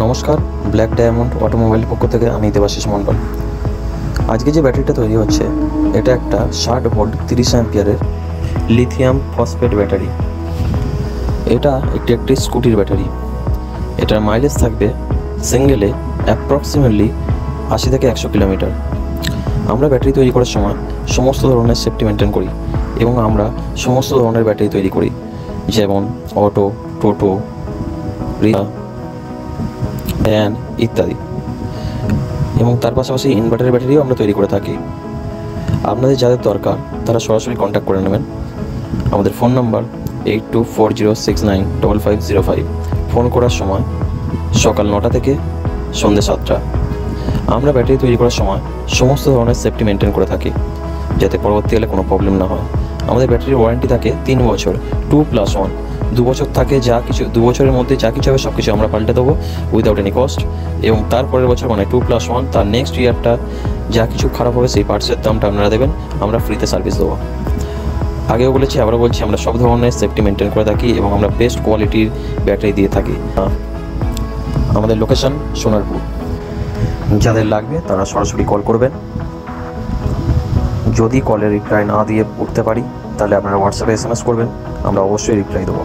নমস্কার, black diamond automobile পক্ষ থেকে আমি দেবাশিস মণ্ডল। আজকে যে ব্যাটারিটা তৈরি হচ্ছে এটা একটা 60 ভোল্ট 30 অ্যাম্পিয়ারের লিথিয়াম ফসফেট ব্যাটারি। এটা একটি স্কুটির ব্যাটারি। এটার মাইলেজ থাকবে সিঙ্গেলে অ্যাপ্রক্সিমেটলি 80 থেকে 100 কিলোমিটার। আমরা ব্যাটারি তৈরি করার সময় সমস্ত ধরনের সেফটি মেনটেন করি এবং আমরা সমস্ত ধরনের ব্যাটারি তৈরি করি, যেমন অটো, টোটো, রিক্সা, ভ্যান ইত্যাদি। এবং তার পাশাপাশি ইনভার্টারের ব্যাটারিও আমরা তৈরি করে থাকি। আপনাদের যাদের দরকার তারা সরাসরি কন্ট্যাক্ট করে নেবেন। আমাদের ফোন নাম্বার 8240695505। ফোন করার সময় সকাল 9টা থেকে সন্ধ্যে 7টা। আমরা ব্যাটারি তৈরি করার সময় সমস্ত ধরনের সেফটি মেনটেন করে থাকি যাতে পরবর্তীকালে কোনো প্রবলেম না হয়। আমাদের ব্যাটারির ওয়ারেন্টি থাকে 3 বছর, 2+1। 2 বছর থাকে, যা কিছু 2 বছরের মধ্যে যা কিছু হবে সব কিছু আমরা পাল্টে দেবো উইদাউট এনি কস্ট। এবং তারপরের বছর মানে 2+1, তার নেক্সট ইয়ারটা যা কিছু খারাপ হবে সেই পার্টসের দামটা আপনারা দেবেন, আমরা ফ্রিতে সার্ভিস দেবো। আগেও বলেছি, আবারও বলছি, আমরা সব ধরনের সেফটি মেনটেন করে থাকি এবং আমরা বেস্ট কোয়ালিটির ব্যাটারি দিয়ে থাকি। আমাদের লোকেশন সোনারপুর। যাদের লাগবে তারা সরাসরি কল করবেন। যদি কলের রিপ্লাই না দিয়ে উঠতে পারি তাহলে আপনারা হোয়াটসঅ্যাপে SMS করবেন, আমরা অবশ্যই রিপ্লাই দেবো।